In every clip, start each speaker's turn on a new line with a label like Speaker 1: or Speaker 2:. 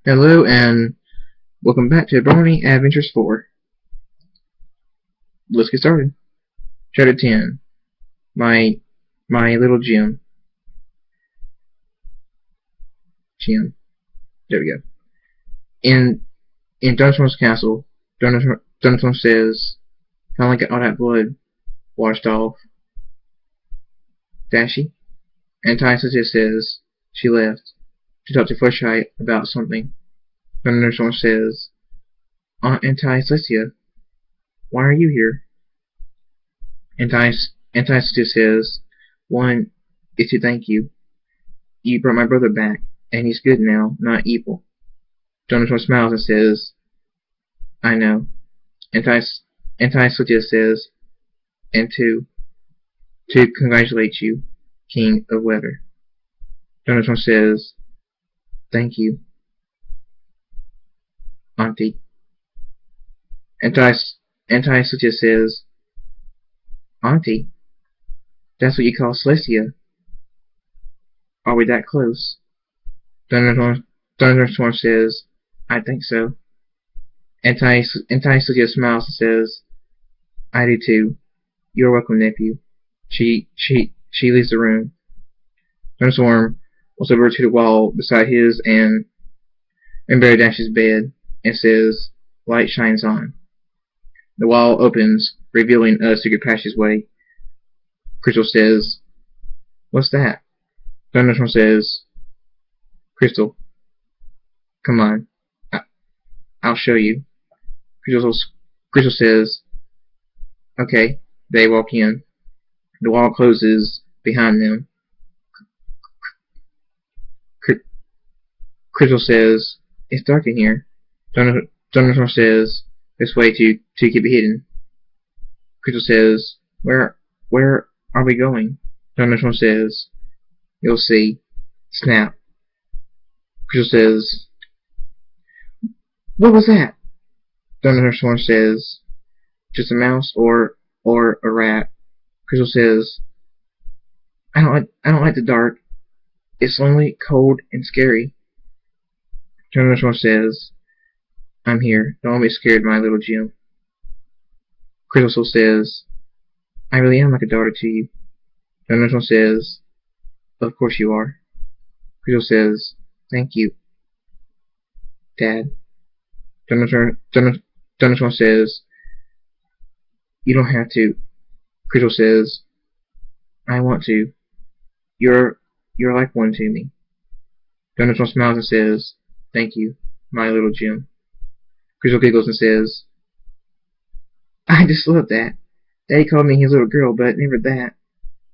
Speaker 1: Hello and welcome back to Brony Adventures 4. Let's get started. Chapter 10. My little Jim. There we go. In Dunsmor's castle, Dunsmore says, finally got all that blood washed off. Dashi? And Tyson just says she left to talk to Fleshite about something. Dunsmore says, Aunt Celestia, why are you here? Antias just says, one is to thank you. You brought my brother back, and he's good now, not evil. Jonathan smiles and says, I know. Antias just says, and to congratulate you, King of Weather. Jonathan says, thank you, Auntie. Antias just says, Auntie? That's what you call Celestia. Are we that close? Thunderstorm says, I think so. Antias just smiles and says, I do too. You're welcome, nephew. She leaves the room. Thunderstorm walks over to the wall beside his and Barry Dash's bed and says, light shines on. The wall opens, revealing a secret passageway. Crystal says, what's that? Thunderstorm says, Crystal, come on. I'll show you. Crystal says, okay. They walk in. The wall closes behind them. Crystal says, it's dark in here. Thunderstorm says, this way to keep it hidden. Crystal says, where are we going? Thunderstorm says, you'll see. Snap. Crystal says, what was that? Thunderstorm says, just a mouse or a rat. Crystal says, I don't like the dark. It's lonely, cold, and scary. Thunderstorm says, I'm here. Don't be scared, my little Jim. Crystal says, I really am like a daughter to you. Thunderstorm says, of course you are. Crystal says, thank you, Dad. Thunderstorm says, you don't have to. Crystal says, I want to. You're like one to me. Thunderstorm smiles and says, thank you, my little Jim. Crystal giggles and says, I just love that. Daddy called me his little girl, but never that.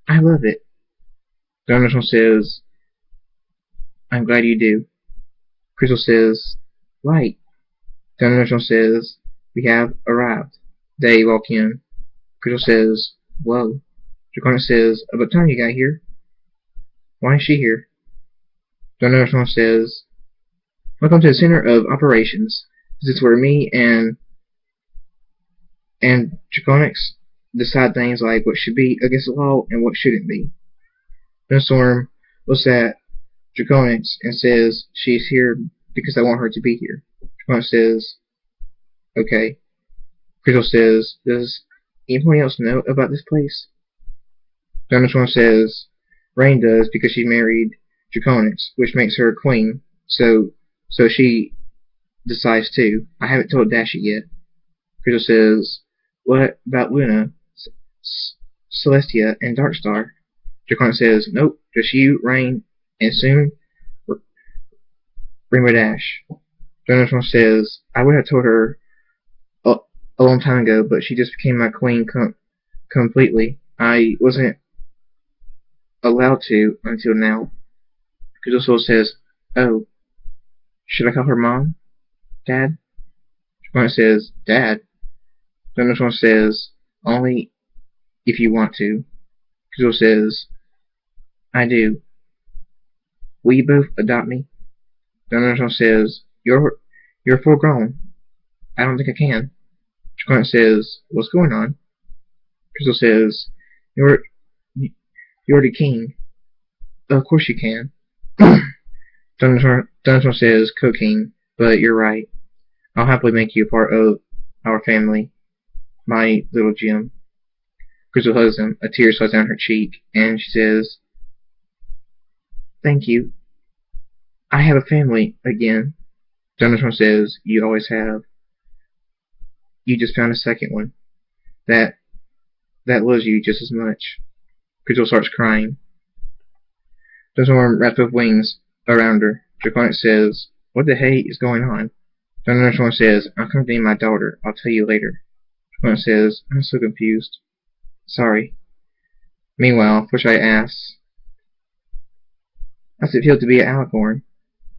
Speaker 1: I love it. Thunderstorm says, I'm glad you do. Crystal says, right. Thunderstorm says, we have arrived. They walk in. Crystal says, whoa. Draconic says, about time you got here. Why is she here? Thunderstorm says, welcome to the center of operations. This is where me and Draconics decide things like what should be against the law and what shouldn't be. Thunderstorm looks at Draconics and says she's here because I want her to be here. Draconics says, okay. Crystal says, does anybody else know about this place? Thunderstorm says, Rain does because she married Draconics, which makes her a queen, so she decides too. I haven't told Dashi yet. Crystal says, what about Luna, Celestia, and Darkstar? Draconic says, nope, just you, Rain, and soon Rainbow Dash. Thunderstorm says, I would have told her a long time ago, but she just became my queen completely. I wasn't allowed to until now. Crystal says, oh, should I call her Mom? Dad? Draconic says, Dad? Thunderstorm says, only if you want to. Crystal says, I do. Will you both adopt me? Thunderstorm says, you're full grown. I don't think I can. Draconic says, what's going on? Crystal says, you're the king. Of course you can. Thunderstorm says, co-king. but you're right. I'll happily make you a part of our family, my little Jim. Crystal hugs him. A tear slides down her cheek, and she says, "Thank you. I have a family again." Thunderstorm says, "You always have. You just found a second one. That loves you just as much." Crystal starts crying. Thunderstorm wraps both wings around her. Draconic says, "What the hey is going on?" Thunderstorm says, "I'm accompanying my daughter. I'll tell you later." Draconic says, "I'm so confused. Sorry." Meanwhile, Fluttershy asks, "How's it feel to be an alicorn?"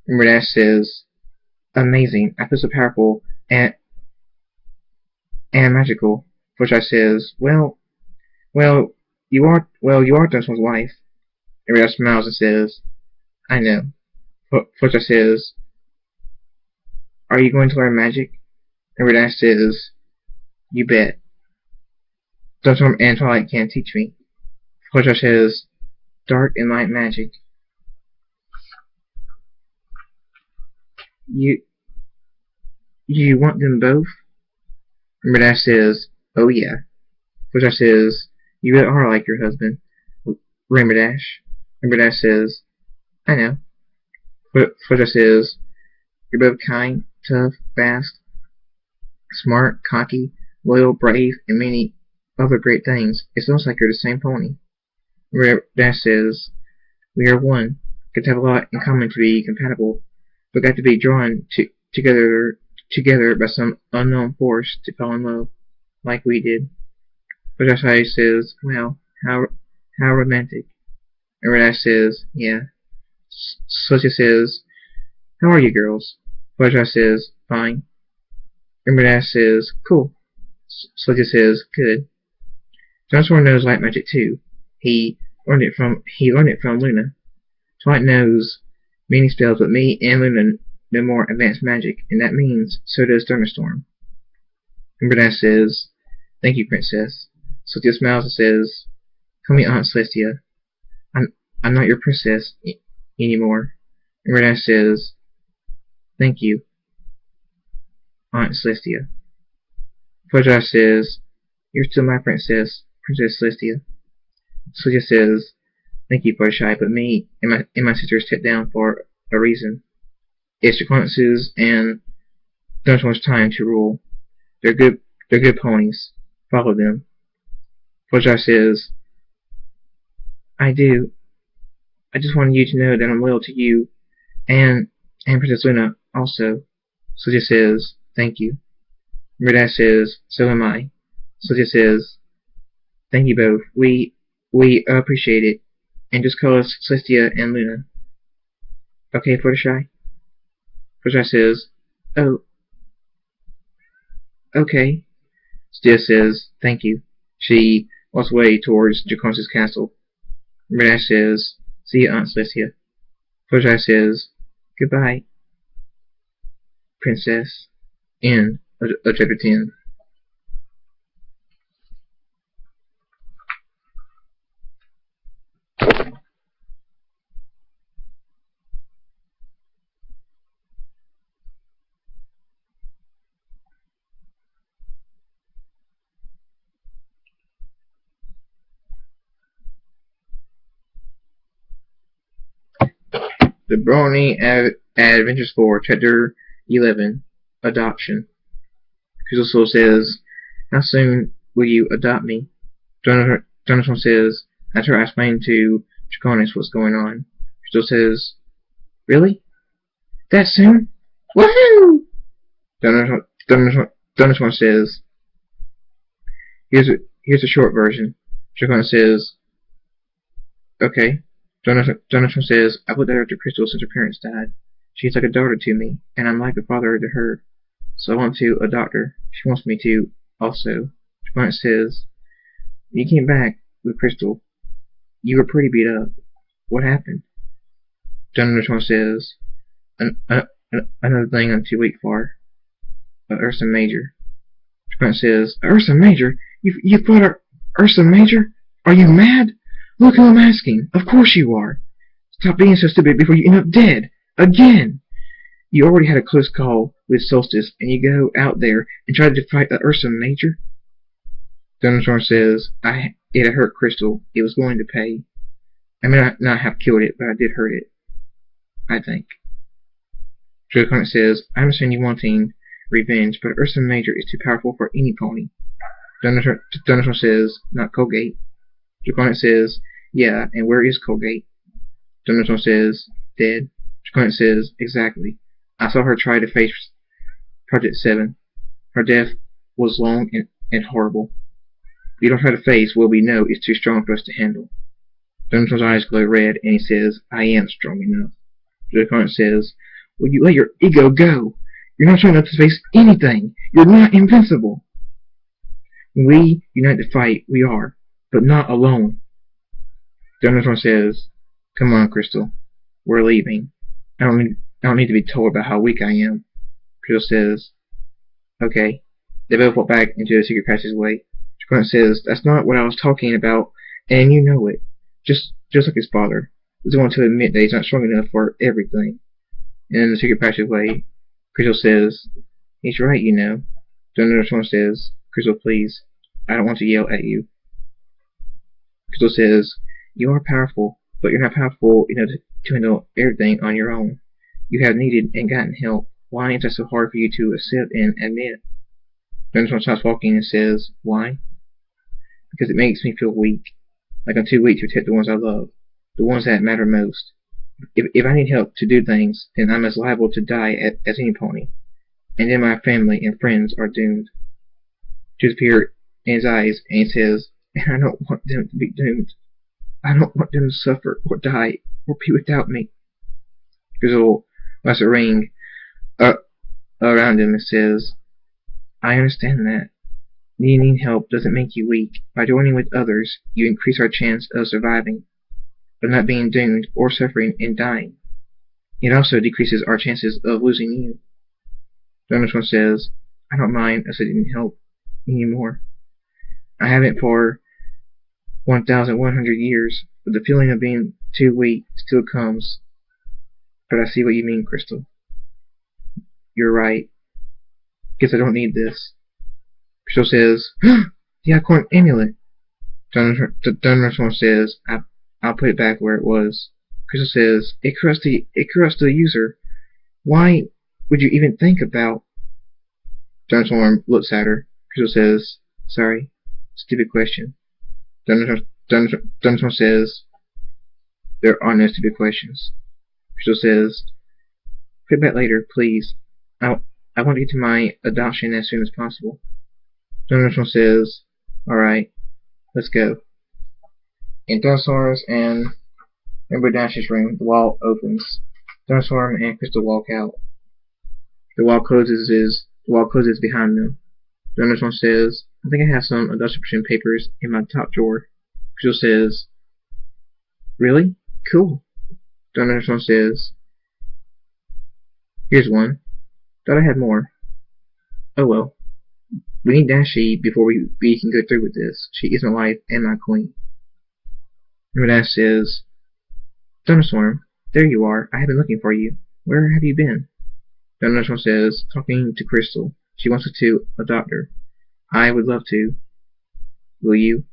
Speaker 1: Rainbow Dash says, "Amazing. I feel so powerful and magical." Fluttershy says, Well, you are Thunderstorm's wife." Rainbow Dash smiles and says, "I know." Fluttershy says, "Are you going to learn magic?" Rainbow Dash says, "You bet. Thunderstorm and Twilight can't teach me." Fluttershy says, "Dark and light magic. You want them both?" Rainbow Dash says, "Oh yeah." Fluttershy says, "You really are like your husband, Rainbow Dash." Rainbow Dash says, "I know." Fluttershy says, "You're both kind, tough, fast, smart, cocky, loyal, brave, and many other great things. It's almost like you're the same pony." Rainbow Dash says, "We are one. Got to have a lot in common to be compatible, but got to be drawn together by some unknown force to fall in love, like we did." Fluttershy says, "Well, how romantic." Rainbow Dash says, "Yeah." Celestia says, "How are you girls?" Fluttershy says, "Fine." Rainbow Dash says, "Cool." Celestia says, "Good." Thunderstorm knows light magic too. He learned it from Luna. Twilight knows many spells, but me and Luna know more advanced magic, and that means so does Thunderstorm. Rainbow Dash says, "Thank you, Princess." Celestia smiles and says, "Call me Aunt Celestia. I'm not your princess anymore." Rainbow Dash says, "Thank you, Aunt Celestia." Fluttershy says, "You're still my princess, Princess Celestia." Celestia says, "Thank you, Fluttershy, but me and my sisters stepped down for a reason. It's Draconic's and Thunderstorm's time to rule. They're good ponies. Follow them." Fluttershy says, "I do. I just wanted you to know that I'm loyal to you and Princess Luna also." Celestia says, "Thank you." Rainbow Dash says, "So am I." Celestia says, "Thank you both. We appreciate it. And just call us Celestia and Luna. Okay, Fluttershy?" Fluttershy says, "Oh, okay." Celestia says, "Thank you." She walks away towards Draconic's castle. Rainbow Dash says, "See you, Aunt Celestia." Fluttershy says, "Goodbye, Princess." End of chapter 10. The Brony Adventures 4, Chapter 11, Adoption. Crystal Soul says, "How soon will you adopt me?" Thunderstorm says, "After I explain to Draconis what's going on." Crystal says, "Really? That soon? Woohoo!" Thunderstorm says, Here's a short version." Draconis says, "Okay." Thunderstorm says, "I've looked after Crystal since her parents died. She's like a daughter to me, and I'm like a father to her. So I want to adopt her. She wants me to, also." Draconis says, "When you came back with Crystal, you were pretty beat up. What happened?" Thunderstorm says, Another thing I'm too weak for. Ursa Major." Draconis says, "Ursa Major? You fought Ursa Major? Are you mad? Look who I'm asking. Of course you are. Stop being so stupid before you end up dead. Again." You already had a close call with Solstice, and you go out there and try to fight the Ursa Major? Thunderstorm says, it hurt Crystal. It was going to pay. I may not have killed it, but I did hurt it. I think. Draconic says, I understand you wanting revenge, but Ursa Major is too powerful for any pony. Thunderstorm says, not Colgate. Draconic says, yeah, and where is Colgate? Thunderstorm says, dead. Draconic says, exactly. I saw her try to face Project 7. Her death was long and horrible. If you don't try to face what we know is too strong for us to handle. Thunderstorm's eyes glow red, and he says, I am strong enough. Draconic says, will you let your ego go? You're not strong enough to face anything. You're not invincible. When we unite to fight, we are, but not alone. Thunderstorm says, come on, Crystal. We're leaving. I don't need to be told about how weak I am. Crystal says, okay. They both walk back into the secret passageway. Draconic says, that's not what I was talking about, and you know it. Just like his father. He doesn't want to admit that he's not strong enough for everything. And in the secret passageway, Crystal says, he's right, you know. Thunderstorm says, Crystal, please. I don't want to yell at you. Crystal says, you are powerful, but you're not powerful enough to handle everything on your own. You have needed and gotten help. Why is that so hard for you to accept and admit? Thunderstorm stops walking and says, why? Because it makes me feel weak. Like I'm too weak to protect the ones I love. The ones that matter most. If I need help to do things, then I'm as liable to die as any pony. And then my family and friends are doomed. Tears appear in his eyes, and he says, and I don't want them to be doomed. I don't want them to suffer, or die, or be without me. Crystal wraps a ring around him and says, I understand that. Needing help doesn't make you weak. By joining with others, you increase our chance of surviving, of not being doomed or suffering and dying. It also decreases our chances of losing you. Thunderstorm says, I don't mind us needing help anymore. I haven't for 1,100 years, but the feeling of being too weak still comes. But I see what you mean, Crystal. You're right. Guess I don't need this. Crystal says, the Acorn Amulet. Thunderstorm says, I'll put it back where it was. Crystal says, it corrupts the user. Why would you even think about? Thunderstorm looks at her. Crystal says, sorry, stupid question. Thunderstorm says, there are no stupid questions. Crystal says, put it back later, please. I want to get to my adoption as soon as possible. Thunderstorm says, alright, let's go. In Thunderstorm's and Rainbow Dash's room, the wall opens. Thunderstorm and Crystal walk out. The wall closes behind them. Thunderstorm says, I think I have some adoption papers in my top drawer. Crystal says, really? Cool. Thunderstorm says, here's one. Thought I had more. Oh well. We need Dashi before we can go through with this. She is my wife and my queen. Rainbow Dash says, Thunderstorm, there you are. I have been looking for you. Where have you been? Thunderstorm says, talking to Crystal. She wants us to adopt her. I would love to. Will you?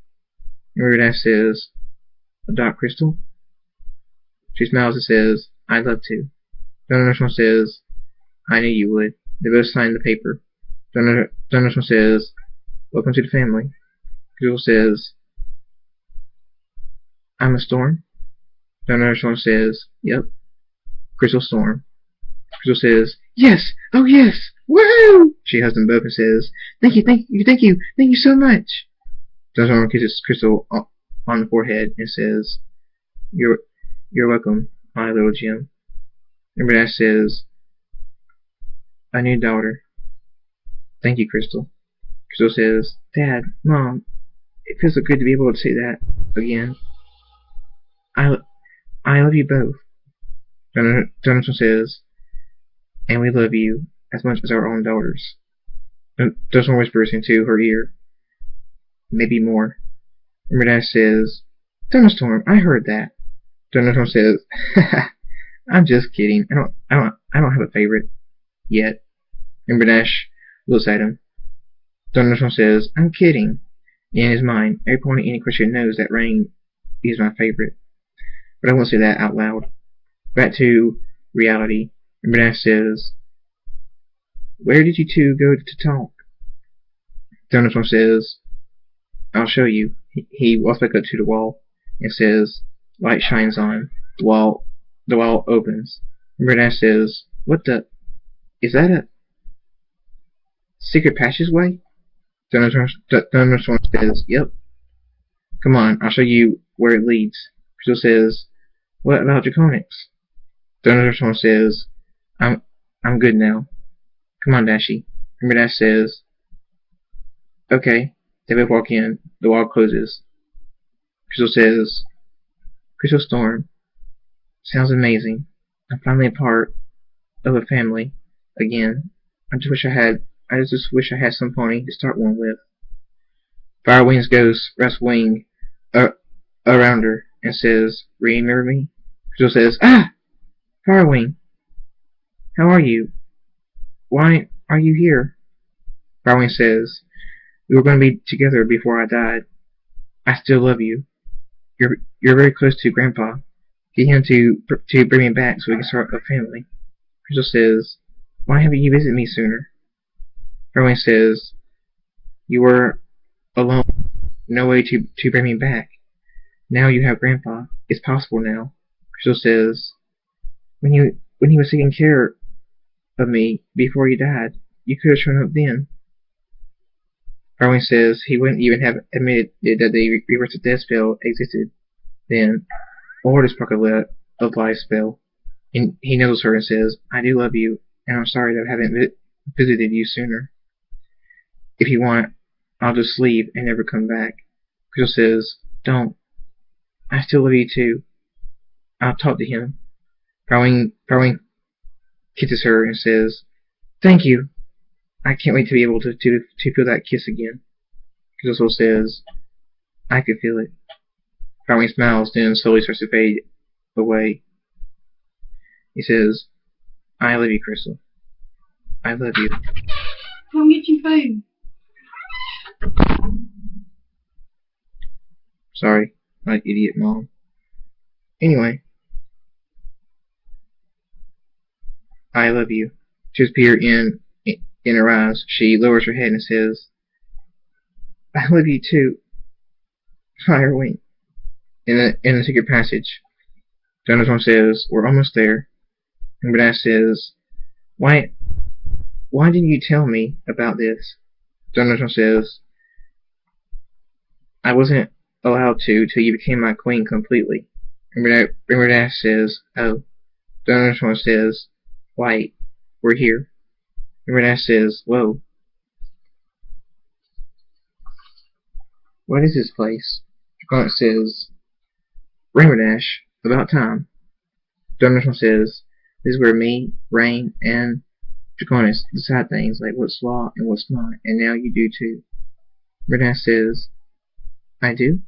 Speaker 1: Rainbow Dash says, adopt Crystal? She smiles and says, I'd love to. Thunderstorm says, I knew you would. They both sign the paper. Thunderstorm says, welcome to the family. Crystal says, I'm a storm? Thunderstorm says, yep. Crystal Storm. Crystal says, yes! Oh yes! Woo! She hugs them both and says, thank you so much! Thunderstorm kisses Crystal on the forehead and says, You're welcome, my little Jim. Rainbow Dash says, a new daughter. Thank you, Crystal. Crystal says, Dad, Mom, it feels so good to be able to say that again. I love you both. Thunderstorm says, and we love you as much as our own daughters. Thunderstorm whispers into her ear, maybe more. Rainbow Dash says, Thunderstorm, I heard that. Thunderstorm says, I'm just kidding. I don't have a a favorite yet. And Bradash looks at him. Thunderstorm says, I'm kidding. In his mind, every pony any Christian knows that Rain is my favorite. But I won't say that out loud. Back to reality. And Bradash says, where did you two go to talk? Thunderstorm says, I'll show you. He walks back up to the wall and says, light shines on. The wall opens. And Bradash says, what the? Is that a secret passageway? Thunderstorm says, yep. Come on, I'll show you where it leads. Crystal says, what about Draconics? Thunderstorm says, I'm good now. Come on, Dashy. And Bradash says, okay. They both walk in. The wall closes. Crystal says, Crystal Storm. Sounds amazing. I'm finally a part of a family again. I just wish I had some pony to start one with. Firewings goes wraps wing around her and says, remember me? Crystal says, ah! Firewing! How are you? Why are you here? Firewing says, we were going to be together before I died. I still love you. You're very close to Grandpa. Get him to bring me back so we can start a family. Crystal says, why haven't you visited me sooner? Brony says, you were alone. No way to bring me back. Now you have Grandpa. It's possible now. Crystal says, when he was taking care of me before he died, you could have shown up then. Brony says he wouldn't even have admitted that the reverse of death spell existed then, or the spark of life spell. And he knows her and says, I do love you, and I'm sorry that I haven't visited you sooner. If you want, I'll just leave and never come back. Crystal says, don't. I still love you too. I'll talk to him. Brony kisses her and says, thank you. I can't wait to be able to feel that kiss again. Crystal says, I could feel it. Brony smiles, then slowly starts to fade away. He says, I love you, Crystal. I love you.
Speaker 2: Come get your food.
Speaker 1: Sorry, my idiot mom. Anyway. I love you. Tears appear in her eyes. She lowers her head and says, I love you too. Firewing. In the secret passage, Thunderstorm says, we're almost there. And Bradash says, why didn't you tell me about this? Thunderstorm says, I wasn't allowed to till you became my queen completely. And Bradash says, oh. Thunderstorm says, White, we're here. And Bradash says, whoa. What is this place? Draconic says, Rainbow Dash, about time. Thunderstorm says, this is where me, Rain, and Draconic decide things like what's law and what's not, and now you do too. Bradash says, I do?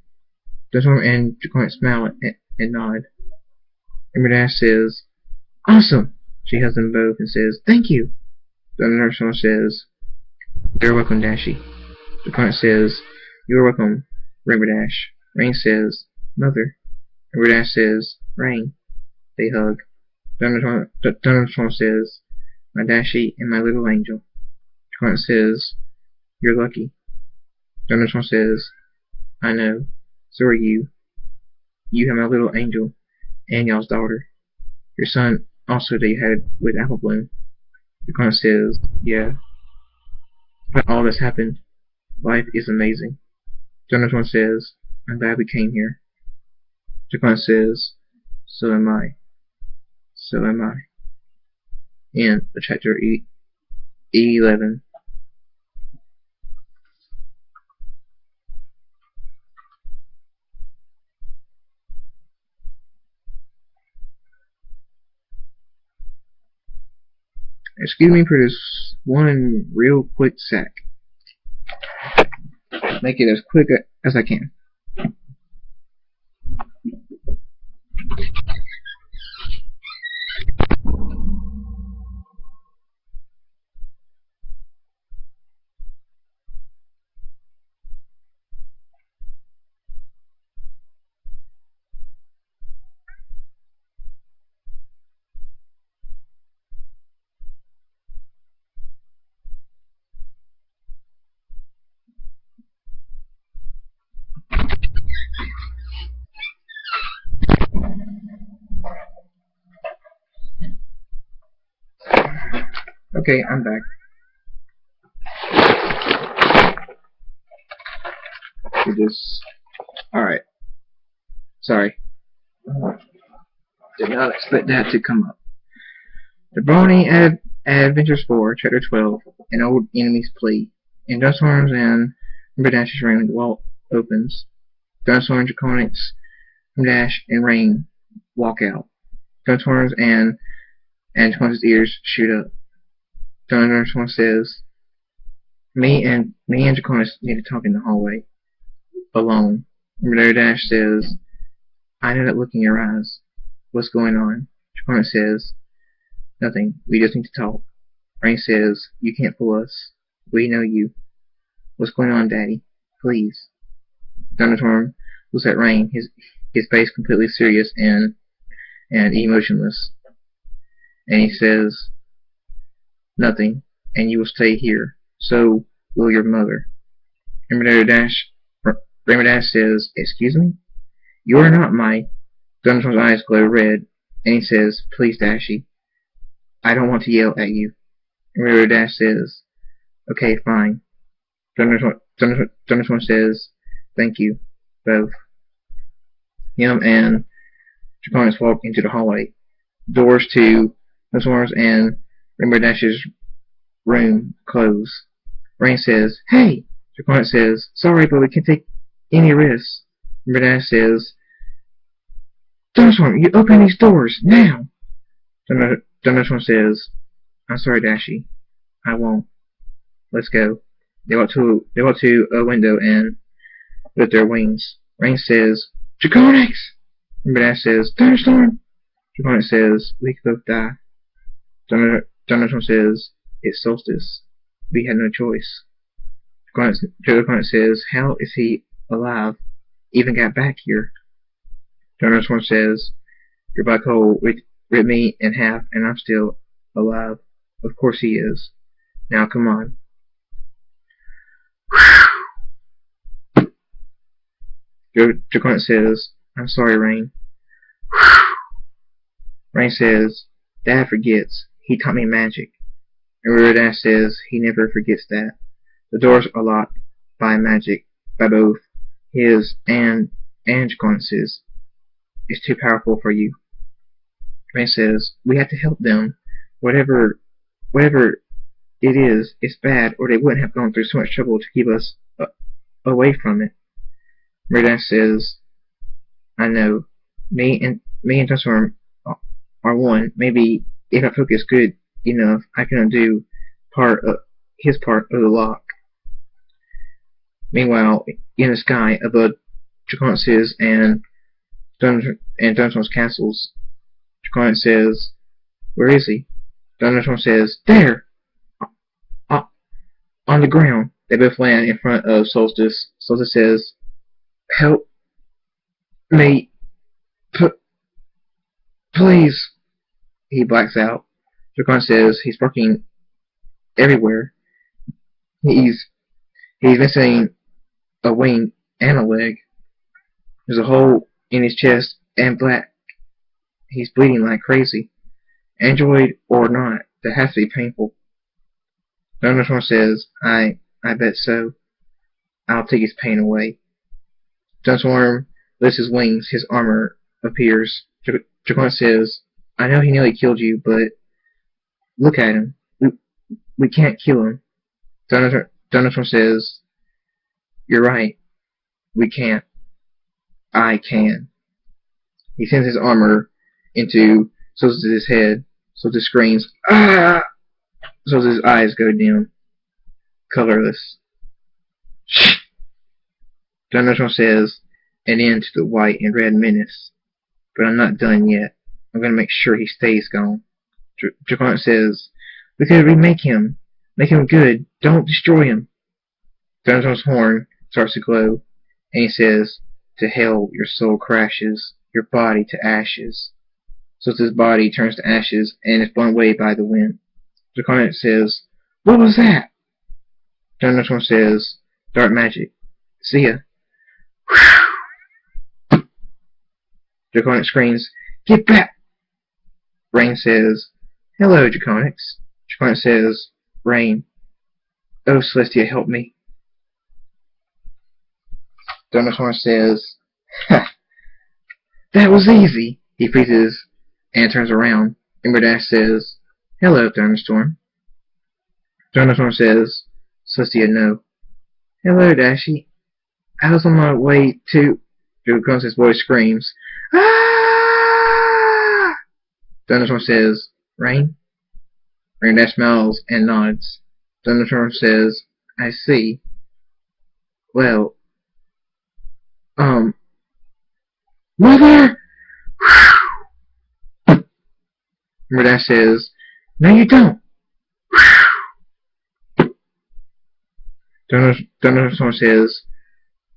Speaker 1: Thunderstorm and Draconic smile and nod. And Bradash says, awesome! She hugs them both and says, thank you! Thunderstorm says, you're welcome, Dashy. Draconic says, you're welcome, Rainbow Dash. Rain says, Mother. And Bradash says, Rain. They hug. Thunderstorm says, my Dashy and my little angel. Draconic says, you're lucky. Thunderstorm says, I know. So are you. You have my little angel and y'all's daughter. Your son also that you had with Apple Bloom. Draconic says, yeah. But all that's happened. Life is amazing. Thunderstorm says, I'm glad we came here. Draconic says, so am I. So am I. End of chapter 11. Excuse me for this one real quick sec. Make it as quick as I can. Okay, I'm back. We just... Alright. Sorry. Did not expect that to come up. The Brony Adventures 4, Chapter 12, An Old Enemy's Plea. In Dunstorms and Dash's room, the wall opens. Dunstorms, Draconics, Dash, and Rain walk out. Dunstorms and Draconics' ears shoot up. Dunstorms says, Me and Draconics need to talk in the hallway. Alone. Dash says, I know that look in your eyes. What's going on? Draconics says, Nothing. We just need to talk. Rain says, You can't fool us. We know you. What's going on, Daddy? Please. Thunderstorm looks at Rain, his face completely serious and emotionless. And he says, Nothing. And you will stay here. So will your mother. Rainbow Dash says, Excuse me? You are not my... Thunderstorm's eyes glow red, and he says, Please, Dashy. I don't want to yell at you. Rainbow Dash says, Okay, fine. Thunderstorm says, Thank you, both. Him and Draconics walk into the hallway. Doors to Thunderstorm's and Rainbow Dash's room close. Rain says, Hey! Draconics says, Sorry, but we can't take any risks. Rainbow Dash says, Thunderstorm, you open these doors, now! Thunderstorm says, I'm sorry, Dashy. I won't. Let's go. They walk to a window and with their wings. Rain says, Draconics! Rainbow Dash says, Thunderstorm! Draconics says, We could both die. Thunderstorm says, It's solstice. We had no choice. Draconics says, How is he alive? Even got back here. Thunderstorm says, Your black hole ripped me in half and I'm still alive. Of course he is. Now come on. Draconic says, I'm sorry, Rain. Rain says, Dad forgets. He taught me magic. And Dash says he never forgets that. The doors are locked by magic, by both his and Draconic's. It's too powerful for you. Rain says, We have to help them. Whatever it is, it's bad, or they wouldn't have gone through so much trouble to keep us away from it. Dash says, I know. Me and Thunderstorm are one. Maybe if I focus good enough, I can undo his part of the lock. Meanwhile, in the sky above Draconic's and Thunderstorm's castles, Draconic says, Where is he? Thunderstorm says, There! On the ground. They both land in front of Solstice. Solstice says, Help me. Please. He blacks out. Draconic says he's barking everywhere. He's missing a wing and a leg. There's a hole in his chest and black. He's bleeding like crazy. Android or not, that has to be painful. Thunderstorm says, I bet so. I'll take his pain away. Thunderstorm lifts his wings, his armor appears. Draconic says, I know he nearly killed you, but look at him. We can't kill him. Thunderstorm says, You're right. We can't. I can. He sends his armor into Solstice's head. Solstice screams, Ah! Solstice's eyes go dim, colorless. Thunderstorm says, An end to the white and red menace. But I'm not done yet. I'm going to make sure he stays gone. Draconic says, We could remake him. Make him good. Don't destroy him. Thunderstorm's horn starts to glow, and he says, To hell your soul crashes, your body to ashes. Solstice's body turns to ashes and is blown away by the wind. Draconic says, What was that? Thunderstorm says, Dark magic. See ya. Draconic screams, Get back! Rain says, Hello, Draconics. Clank says, Rain. Oh, Celestia, help me. Thunderstorm says, Ha! That was easy. He freezes and turns around. Ember Dash says, Hello, Thunderstorm. Thunderstorm says, Celestia, no. Hello, Dashy. I was on my way to... Joe voice screams, Ah! Thunderstorm says, Rain? Rain Dash smiles and nods. Thunderstorm says, I see. Well, Mother! Ember Dash says, No, you don't. Thunderstorm says,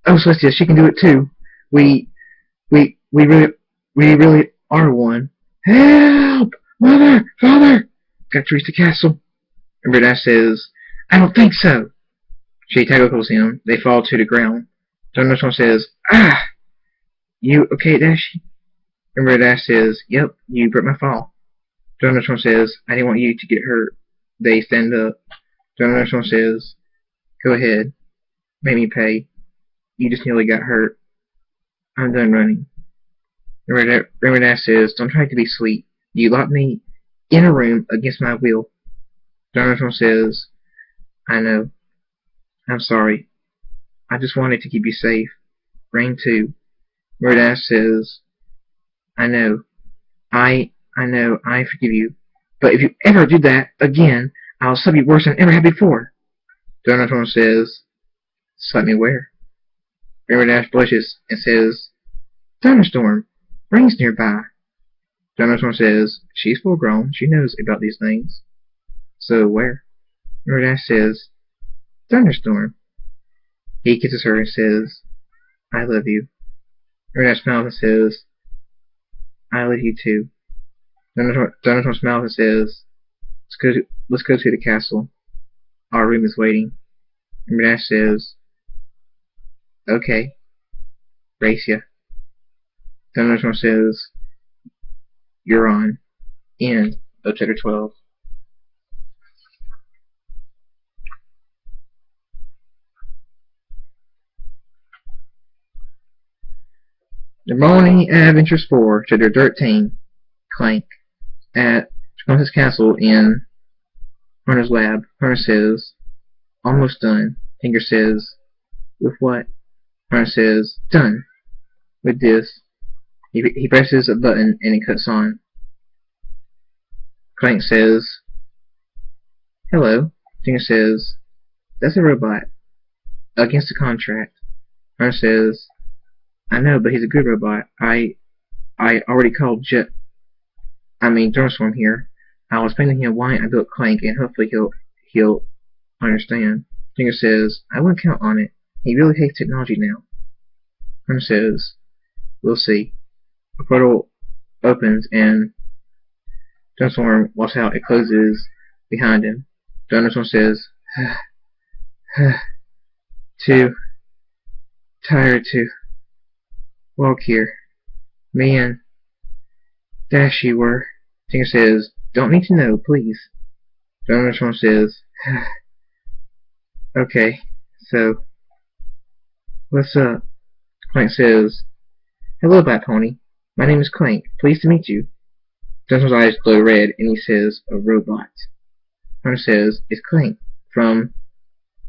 Speaker 1: Oh, Celestia, she can do it too. We really are one. Help! Mother! Father! Got to reach the castle. Ember Dash says, I don't think so. She tackles him. They fall to the ground. Thunderstorm says, Ah! You okay, Dashy? Ember Dash says, Yep, you broke my fall. Thunderstorm says, I didn't want you to get hurt. They stand up. Thunderstorm says, Go ahead. Make me pay. You just nearly got hurt. I'm done running. Ember Dash says, Don't try to be sweet. You locked me in a room against my will. Thunderstorm says, I know. I'm sorry. I just wanted to keep you safe. Rain too. Ember Dash says, I know. I know. I forgive you. But if you ever do that again, I'll slap you worse than I ever had before. Thunderstorm says, Slap me where? Ember Dash blushes and says, Thunderstorm, Rain's nearby. Thunderstorm says, She's full grown. She knows about these things. So where? Ember Dash says, Thunderstorm. He kisses her and says, I love you. Ember Dash smiles and says, I love you too. Thunderstorm smiles and says, Let's go to the castle. Our room is waiting. Ember Dash says, Okay. Brace ya. Thunderstorm says, You're on. End of Chapter 12. The Brony Adventures 4, Chapter 13. Clank. At Squance's castle in Hunter's lab, Hunter says, Almost done. Tinker says, With what? Hunter says, Done. With this. He presses a button and it cuts on. Clank says, Hello. Tinker says, That's a robot. Against the contract. Hunter says, I know, but he's a good robot. I already called Thunderstorm here. I'll explain to him why I built Clank, and hopefully he'll understand. Tinker says, I wouldn't count on it. He really hates technology now. Hunter says, We'll see. A portal opens and Thunderstorm walks out. It closes behind him. Thunderstorm says, Too tired to walk here. Me and Dashy were. Tinker says, Don't need to know, please. Thunderstorm says, Okay, so what's up? Clank says, Hello, Black Pony. My name is Clank. Pleased to meet you. Thunderstorm's eyes glow red, and he says, A robot. Hunter says, It's Clank from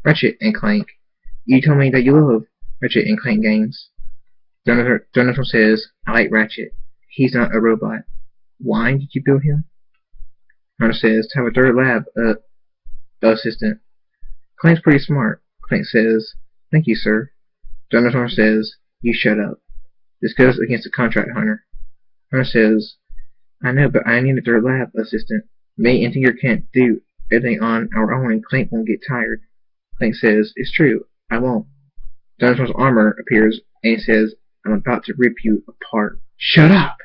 Speaker 1: Ratchet and Clank. You told me that you love Ratchet and Clank games. Thunderstorm says, I like Ratchet. He's not a robot. Why did you build him? Hunter says, To have a third lab assistant. Clank's pretty smart. Clank says, Thank you, sir. Thunderstorm says, You shut up. This goes against the contract, Hunter. Hunter says, I know, but I need a third lab assistant. Me and Tinker can't do everything on our own, and Clank won't get tired. Clank says, It's true. I won't. Thunderstorm's armor appears, and he says, I'm about to rip you apart. Shut up!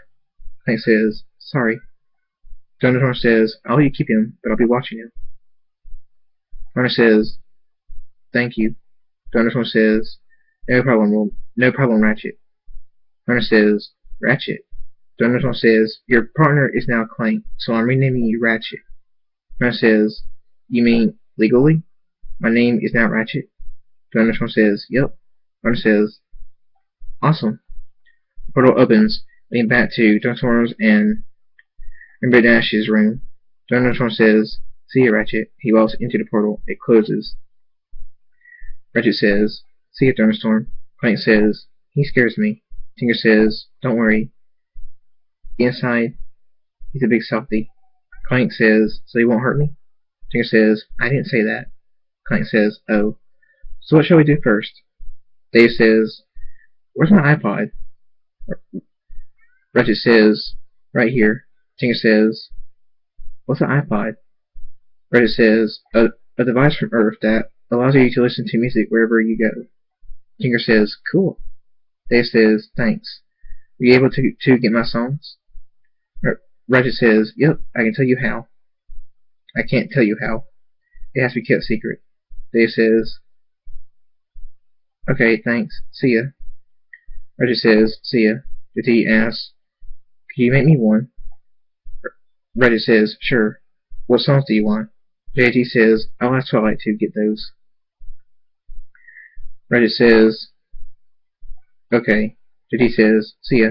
Speaker 1: Clank says, Sorry. Thunderstorm says, I'll let you keep him, but I'll be watching him. Hunter says, Thank you. Thunderstorm says, No problem, Ratchet. Hunter says, Ratchet. Thunderstorm says, Your partner is now Clank, so I'm renaming you Ratchet. Brony says, you mean legally? My name is now Ratchet. Thunderstorm says, yep. Brony says, awesome. The portal opens, leading back to Thunderstorm's and Rainbow Dash's room. Thunderstorm says, see you, Ratchet. He walks into the portal. It closes. Ratchet says, see you, Thunderstorm. Clank says, he scares me. Tinker says, don't worry. Inside, he's a big softy. Clank says, so he won't hurt me? Tinker says, I didn't say that. Clank says, oh. So what shall we do first? Dave says, where's my iPod? Ratchet says, right here. Tinker says, what's an iPod? Ratchet says, a device from Earth that allows you to listen to music wherever you go. Tinker says, cool. Dave says, thanks. Were you able to get my songs? Ratchet says, yep, I can tell you how. I can't tell you how. It has to be kept secret. Dave says, okay, thanks. See ya. Ratchet says, see ya. JT asks, could you make me one? Ratchet says, sure. What songs do you want? JT says, I'll ask Twilight to get those. Ratchet says, okay. JT says, see ya.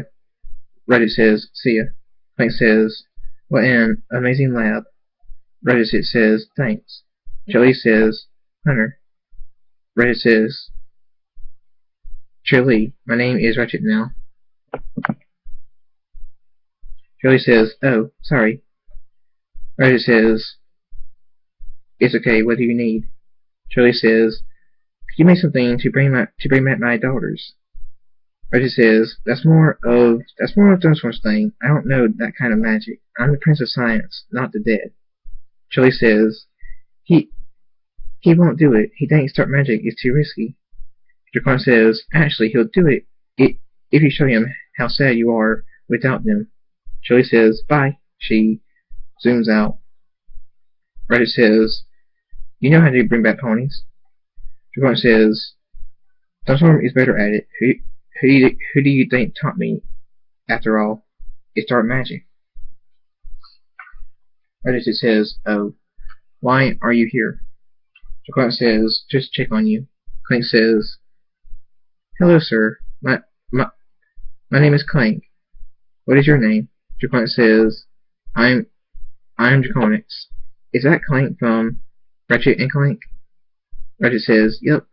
Speaker 1: Ratchet says, see ya. Clank says, what an amazing lab. Ratchet says, thanks. Jelly says, Hunter. Ratchet says, Shirley, my name is Ratchet now. Shirley says, oh, sorry. Ratchet says, it's okay, what do you need? Shirley says, could you make something to bring back my daughters? Ratchet says, that's more of Thunderstorm's thing. I don't know that kind of magic. I'm the Prince of Science, not the dead. Shirley says, he won't do it. He thinks dark magic is too risky. Dracon says, actually, he'll do it if you show him how sad you are without them. Shirley says, bye. She zooms out. Ratchet says, you know how to bring back ponies. Dracon says, Thunderstorm is better at it. Who do you think taught me? After all, it's dark magic. Ratchet says, oh, why are you here? Dracon says, just check on you. Clank says, hello, sir. My name is Clank. What is your name? Draconic says, I'm Draconix. Is that Clank from Ratchet and Clank? Ratchet says, yep.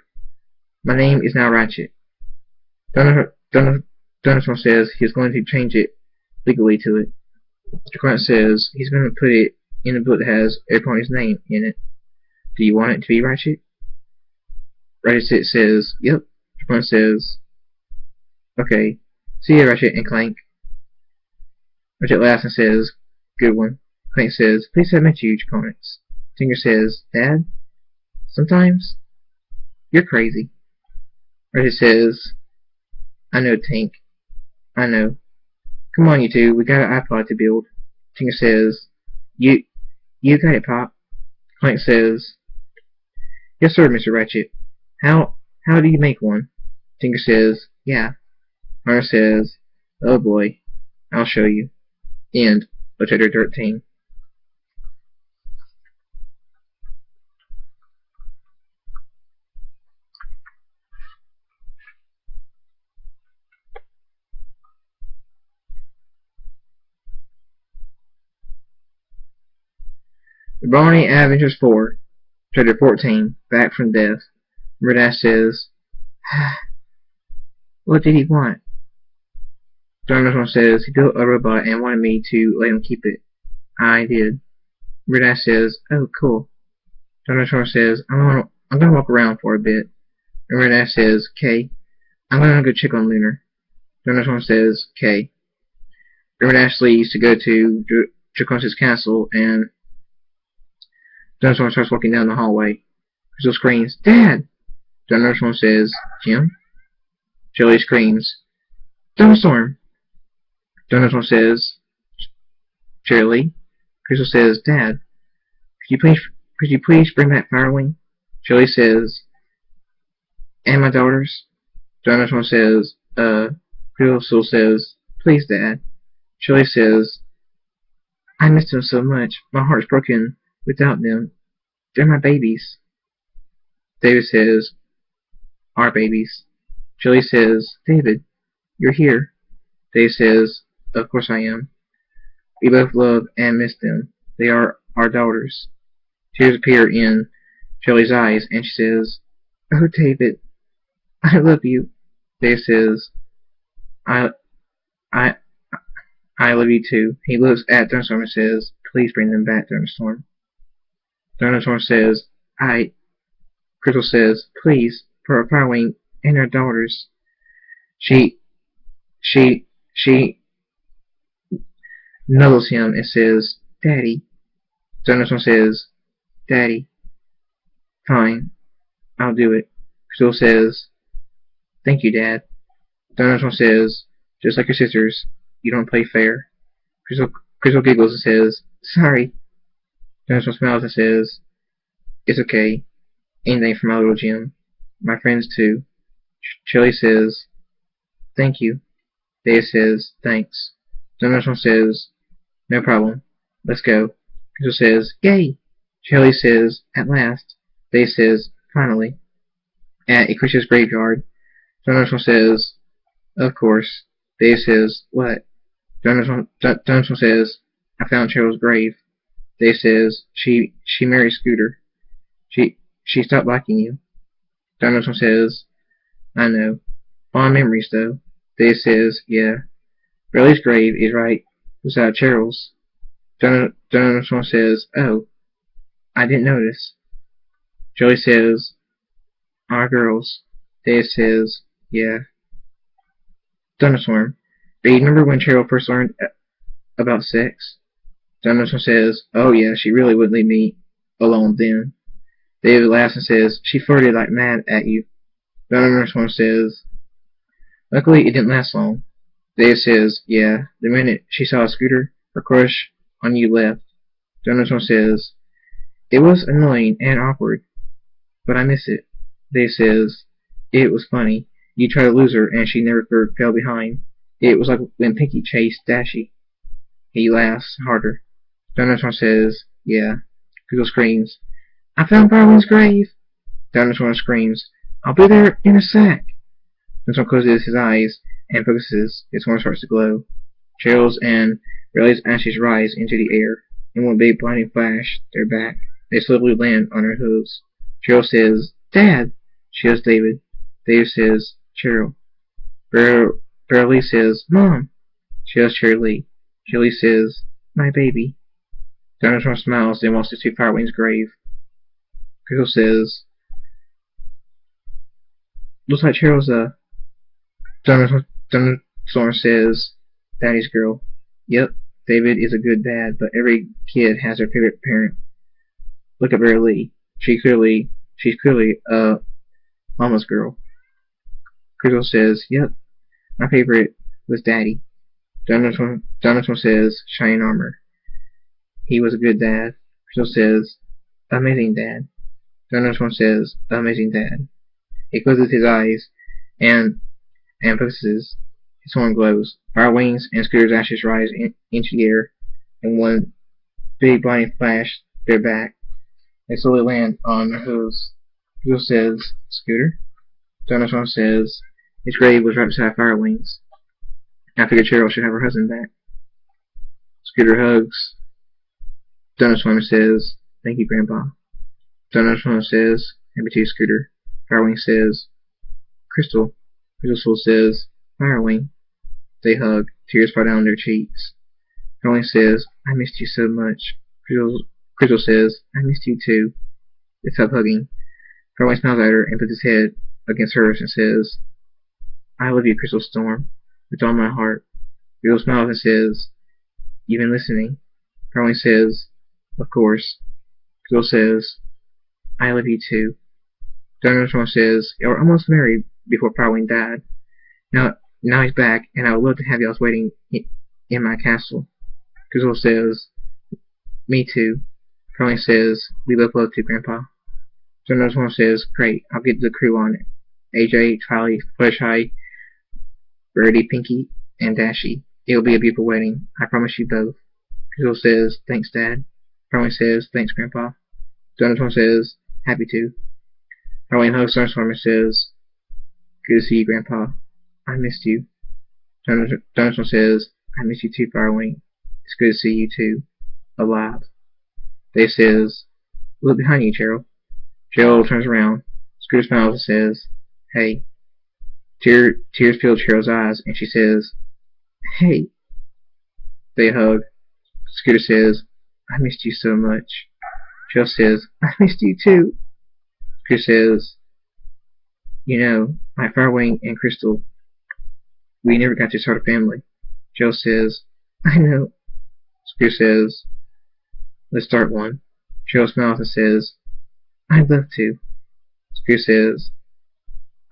Speaker 1: My name is now Ratchet. Thunderstorm says he's going to change it legally to it. Draconic says he's going to put it in a book that has everybody's name in it. Do you want it to be Ratchet? Ratchet says, yep. Draconic says, okay. See ya, Ratchet and Clank. Ratchet laughs and says, good one. Clank says, please admit you, Draconix. Tinker says, Dad? Sometimes? You're crazy. Ratchet says, I know, Tink. I know. Come on, you two. We got an iPod to build. Tinker says, You got it, Pop. Clank says, yes, sir, Mr. Ratchet. How do you make one? Tinker says, yeah. Hunter says, oh boy. I'll show you. End of Chapter 13. The Brony Adventures 4, Chapter 14, Back from Death. Murdash says, what did he want? Thunderstorm says, he built a robot and wanted me to let him keep it. I did. Murdash says, oh, cool. Thunderstorm says, I'm gonna walk around for a bit. And Murdash says, K. I'm gonna go check on Lunar. Thunderstorm says, K. Murdash leaves to go to Draconis' castle, and Thunderstorm starts walking down the hallway. Crystal screams, Dad! Thunderstorm says, Jim? Shirley screams, Thunderstorm! Thunderstorm says, Shirley? Crystal says, Dad, could you please bring back Firewing? Shirley says, and my daughters? Thunderstorm says, Crystal says, please, Dad. Shirley says, I missed him so much. My heart's broken without them. They're my babies. David says, our babies. Julie says, David, you're here. Dave says, of course I am. We both love and miss them. They are our daughters. Tears appear in Shelley's eyes, and she says, oh, David, I love you. Dave says, I, I, I love you too. He looks at Thunderstorm and says, please bring them back, Thunderstorm. Thunderstorm says, Crystal says, please, for our Firewing and our daughters. She nuzzles him and says, Daddy. Thunderstorm says, Daddy. Fine, I'll do it. Crystal says, thank you, Dad. Thunderstorm says, just like your sisters, you don't play fair. Crystal giggles and says, sorry. Thunderstorm smiles and says, it's okay. Anything for my little Jim. My friends too. Shelley says, thank you. Dave says, thanks. Thunderstorm says, no problem. Let's go. Crystal says, yay. Shelley says, at last. Dave says, finally. At Acacia's graveyard, Thunderstorm says, of course. Dave says, what? Thunderstorm says, I found Cheryl's grave. Dave says, she married Scooter. She stopped liking you. Thunderstorm says, I know. Fond memories, though. Dave says, yeah. Riley's grave is right beside Cheryl's. Thunderstorm says, oh, I didn't notice. Joey says, our girls. Dave says, yeah. Thunderstorm, do you remember when Cheryl first learned about sex? Thunderstorm says, oh yeah, she really wouldn't leave me alone then. David laughs and says, she flirted like mad at you. Thunderstorm says, luckily it didn't last long. Dave says, yeah, the minute she saw a Scooter, her crush on you left. Thunderstorm says, it was annoying and awkward, but I miss it. Dave says, it was funny. You tried to lose her and she never fell behind. It was like when Pinky chased Dashy. He laughs harder. Thunderstorm says, yeah. Crystal screams, I found Firewing's grave. Thunderstorm screams, I'll be there in a sec. Thunderstorm closes his eyes and focuses. His horn starts to glow. Cheryl's and Riley's ashes rise into the air. In one big blinding flash, they're back. They slowly land on her hooves. Cheryl says, Dad. She yells David. David says, Cheryl. Lee says, Mom. She yells Shirley. Shirley says, my baby. Thunderstorm smiles, then walks to Firewing's grave. Crystal says, looks like Cheryl's a... Thunderstorm says, Daddy's girl. Yep, David is a good dad, but every kid has their favorite parent. Look at Bear Lee. She's clearly a mama's girl. Crystal says, yep, my favorite was Daddy. Thunderstorm says, shining armor. He was a good dad. Crystal says, amazing dad. Thunderstorm says, amazing dad. He closes his eyes and focuses. His horn glows. Fire wings and Scooter's ashes rise into the air. In one big blinding flash, they're back. They slowly land on their hooves. Crystal says, Scooter? Thunderstorm says, his grave was right beside Fire Wings. I figured Cheryl should have her husband back. Scooter hugs. Thunderstorm says, thank you, Grandpa. Thunderstorm says, happy to, Scooter. Firewing says, Crystal. Crystal says, Firewing. They hug. Tears fall down their cheeks. Firewing says, I missed you so much. Crystal says, I missed you too. They stop hugging. Firewing smiles at her and puts his head against hers and says, I love you, Crystal Storm, with all my heart. Crystal smiles and says, you've been listening. Firewing says, of course. Crystal says, I love you too. Thunderstorm says, you were almost married before Firewing died. Now he's back, and I would love to have y'all waiting in my castle. Crystal says, me too. Firewing says, we both love to, Grandpa. Thunderstorm says, great, I'll get the crew on it. AJ, Charlie, Flesheye, Birdie, Pinky, and Dashy. It'll be a beautiful wedding. I promise you both. Crystal says, thanks, Dad. Brony says, thanks, Grandpa. Thunderstorm says, happy to. Halloween hugs Thunderstorm and says, good to see you, Grandpa. I missed you. Thunderstorm says, I miss you too, Firewing. It's good to see you too. Alive. Dave says, look behind you, Cheryl. Cheryl turns around. Scooter smiles and says, hey. Tears fill Cheryl's eyes, and she says, hey. They hug. Scooter says, I missed you so much. Cheryl says, I missed you too. Scooter says, you know, my Firewing and Crystal, we never got to start a family. Cheryl says, I know. Scooter says, let's start one. Cheryl smiles and says, I'd love to. Scooter says,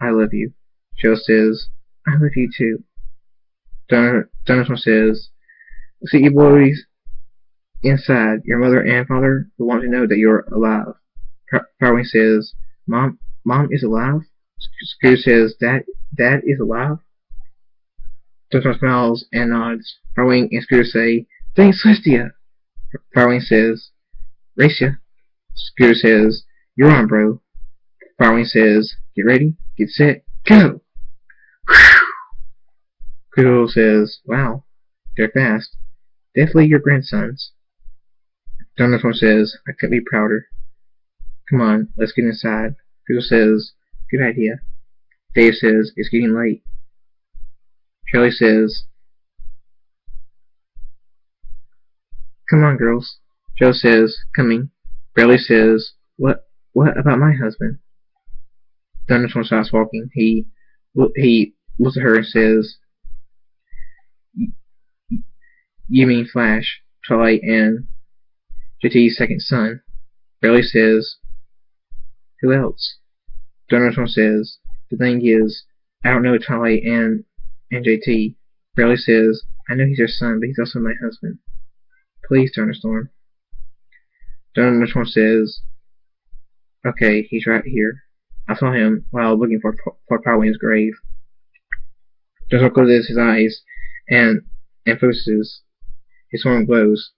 Speaker 1: I love you. Cheryl says, I love you too. Thunderstorm says, see you boys inside. Your mother and father will want to know that you're alive. Firewing says, Mom is alive? Scooter says, Dad is alive? Thunderstorm smiles and nods. Firewing and Scooter say, thanks, Celestia. Firewing says, race ya. Scooter says, you're on, bro. Firewing says, get ready, get set, go! Crystal says, wow, they're fast. Definitely your grandsons. Thunderstorm says, I couldn't be prouder. Come on, let's get inside. Crystal says, good idea. Dave says, it's getting late. Charlie says, come on, girls. Joe says, coming. Bradley says, what about my husband? Thunderstorm stops walking. He looks at her and says, you mean Flash, Twilight, and JT's second son. Bradley says, who else? Thunderstorm says, the thing is, I don't know Twilight and JT. Bradley says, I know he's your son, but he's also my husband. Please, Thunderstorm. Thunderstorm says, okay, he's right here. I saw him while looking for Firewing's grave. Thunderstorm closes his eyes and focuses. His form glows.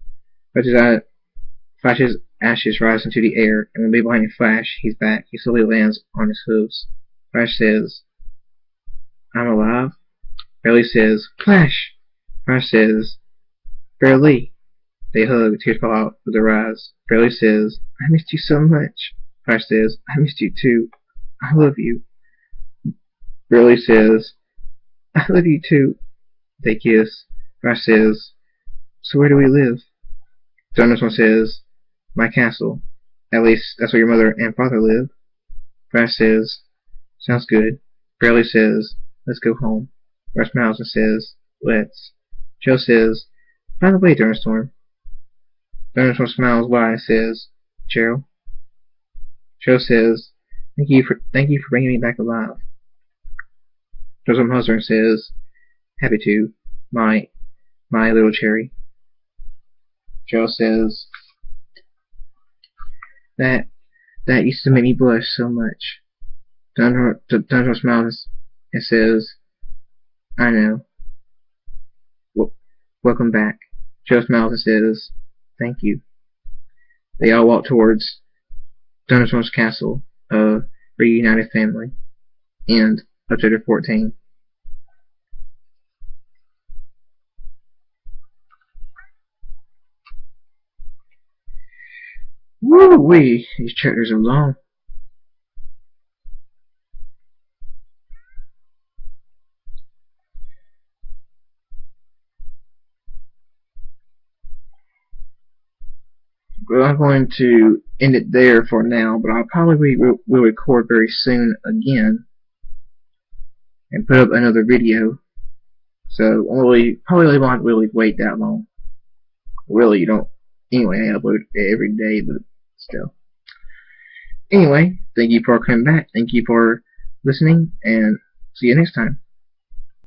Speaker 1: Flash's ashes rise into the air, and when the behind him Flash, he's back. He slowly lands on his hooves. Flash says, I'm alive. Bradley says, Flash! Flash says, Bradley. They hug, tears fall out of their eyes. Bradley says, I missed you so much. Flash says, I missed you too. I love you. Bradley says, I love you too. They kiss. Flash says, so where do we live? Thunderstorm says, my castle. At least that's where your mother and father live. Flash says, sounds good. Bradley says, let's go home. Flash smiles and says, let's. Joe says, by the way, Thunderstorm. Thunderstorm smiles wide and says, Cheryl. Joe says, thank you for bringing me back alive. Thunderstorm hugs her and says, happy to, my little cherry. Joe says, that used to make me blush so much. Thunderstorm smiles and says, I know. Welcome back. Joe smiles and says, thank you. They all walk towards Thunderstorm's castle, a reunited family. End of chapter 14. Woo-wee, these chapters are long. Well, I'm going to end it there for now, but I'll probably will record very soon again and put up another video. So probably won't really wait that long. Really, you don't. Anyway, I upload it every day, but still. Anyway, thank you for coming back. Thank you for listening, and see you next time.